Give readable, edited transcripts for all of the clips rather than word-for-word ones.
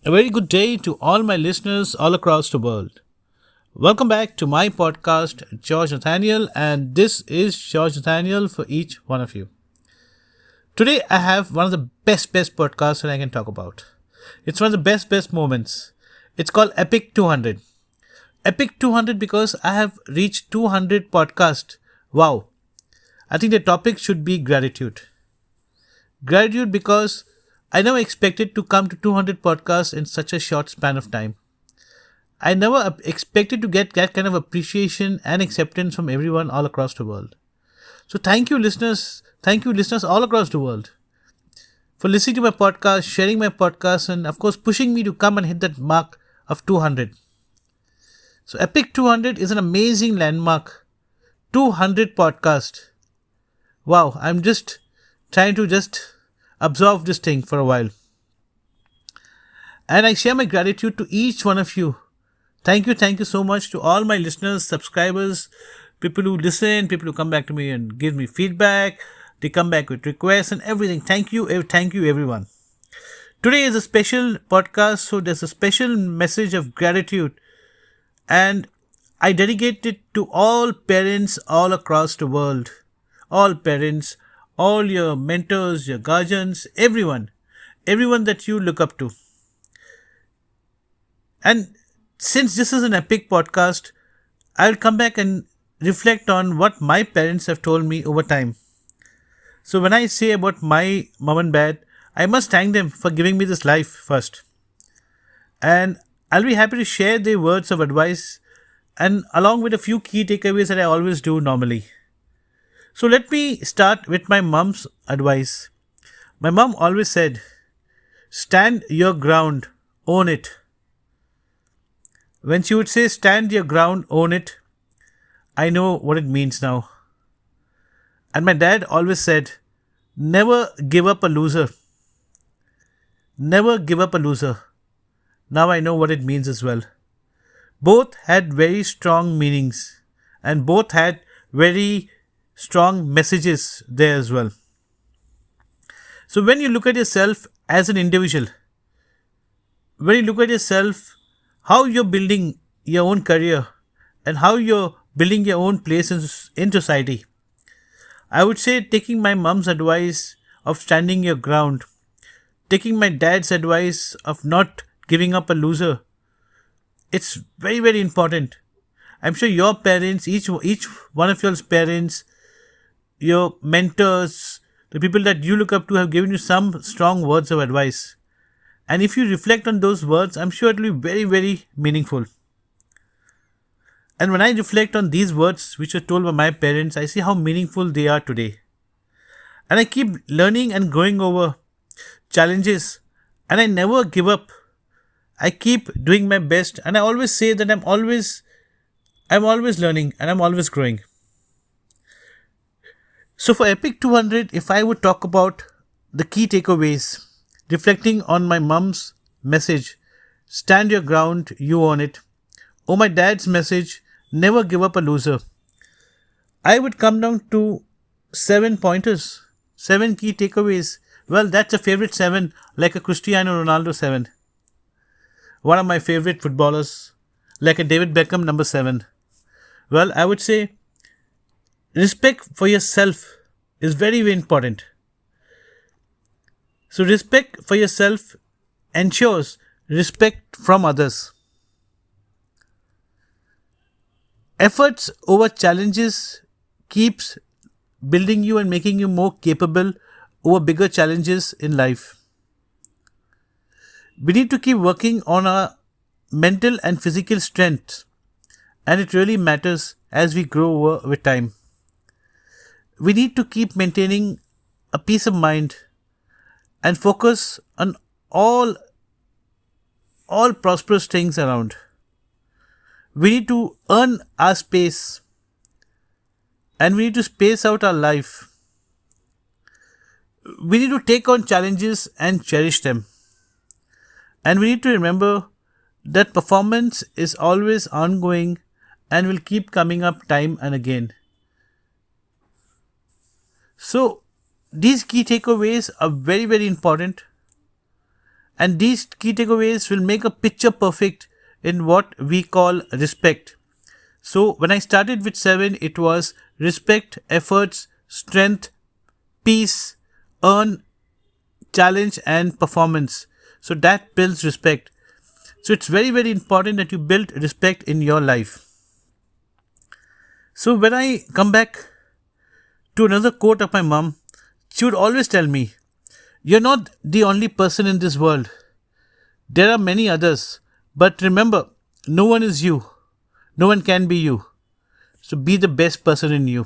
A very good day to all my listeners all across the world. Welcome back to my podcast, George Nathaniel, and this is George Nathaniel for each one of you. Today, I have one of the best podcasts that I can talk about. It's one of the best moments. It's called Epic 200. Epic 200 because I have reached 200 podcasts. Wow. I think the topic should be gratitude. Gratitude because I never expected to come to 200 podcasts in such a short span of time. I never expected to get that kind of appreciation and acceptance from everyone all across the world. So thank you, listeners. Thank you, listeners all across the world, for listening to my podcast, sharing my podcast, and of course, pushing me to come and hit that mark of 200. So Epic 200 is an amazing landmark. 200 podcast. Wow, I'm just trying to just absorb this thing for a while. And I share my gratitude to each one of you. Thank you so much to all my listeners, subscribers, people who listen, people who come back to me and give me feedback. They come back with requests and everything. Thank you, everyone. Today is a special podcast, so there's a special message of gratitude, and I dedicate it to all parents all across the world. All parents, all your mentors, your guardians, everyone that you look up to. And since this is an epic podcast, I'll come back and reflect on what my parents have told me over time. So when I say about my mom and dad, I must thank them for giving me this life first. And I'll be happy to share their words of advice and along with a few key takeaways that I always do normally. So let me start with my mom's advice. My mom always said, stand your ground, own it. When she would say, stand your ground, own it, I know what it means now. And my dad always said, never give up a loser. Never give up a loser. Now I know what it means as well. Both had very strong meanings and both had very strong messages there as well. So when you look at yourself as an individual, when you look at yourself, how you're building your own career and how you're building your own place in society, I would say taking my mom's advice of standing your ground, taking my dad's advice of not giving up a loser, it's very important. I'm sure your parents, each one of your parents, your mentors, the people that you look up to have given you some strong words of advice. And if you reflect on those words, I'm sure it will be very meaningful. And when I reflect on these words which were told by my parents, I see how meaningful they are today. And I keep learning and growing over challenges, and I never give up. I keep doing my best, and I always say that I'm always learning and I'm always growing. So for Epic 200, if I would talk about the key takeaways, reflecting on my mom's message, stand your ground, you own it, or my dad's message, never give up a loser, I would come down to 7 pointers, 7 key takeaways. Well, that's a favorite 7, like a Cristiano Ronaldo 7. One of my favorite footballers, like a David Beckham number 7. Well, I would say respect for yourself is very important. So respect for yourself ensures respect from others. Efforts over challenges keeps building you and making you more capable over bigger challenges in life. We need to keep working on our mental and physical strength, and it really matters as we grow over with time. We need to keep maintaining a peace of mind and focus on all prosperous things around. We need to earn our space, and we need to space out our life. We need to take on challenges and cherish them. And we need to remember that performance is always ongoing and will keep coming up time and again. So, these key takeaways are very important, And these key takeaways will make a picture perfect in what we call respect. So when I started with 7, it was respect, efforts, strength, peace, earn, challenge, and performance. So that builds respect. So it's very, very important that you build respect in your life. So when I come back to another quote of my mom, she would always tell me, "You're not the only person in this world. There are many others. But remember, no one is you. No one can be you. So be the best person in you."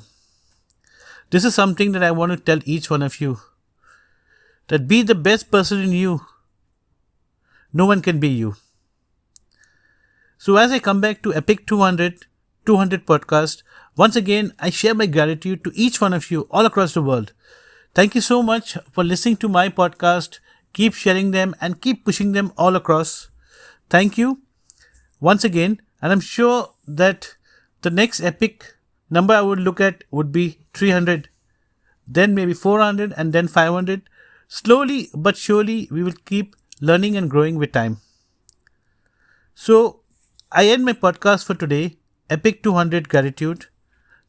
This is something that I want to tell each one of you. That be the best person in you. No one can be you. So as I come back to Epic 200 podcast, once again, I share my gratitude to each one of you all across the world. Thank you so much for listening to my podcast. Keep sharing them and keep pushing them all across. Thank you once again. And I'm sure that the next epic number I would look at would be 300, then maybe 400, and then 500. Slowly but surely, we will keep learning and growing with time. So, I end my podcast for today, Epic 200 Gratitude,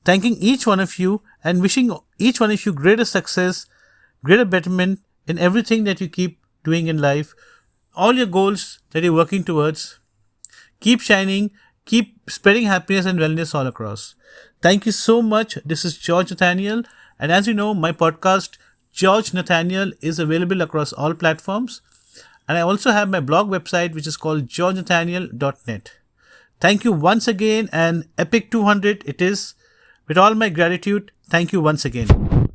thanking each one of you and wishing each one of you greater success, greater betterment in everything that you keep doing in life, all your goals that you're working towards. Keep shining, keep spreading happiness and wellness all across. Thank you so much. This is George Nathaniel. And as you know, my podcast, George Nathaniel, is available across all platforms. And I also have my blog website, which is called georgenathaniel.net. Thank you once again, and Epic 200 it is. With all my gratitude, thank you once again.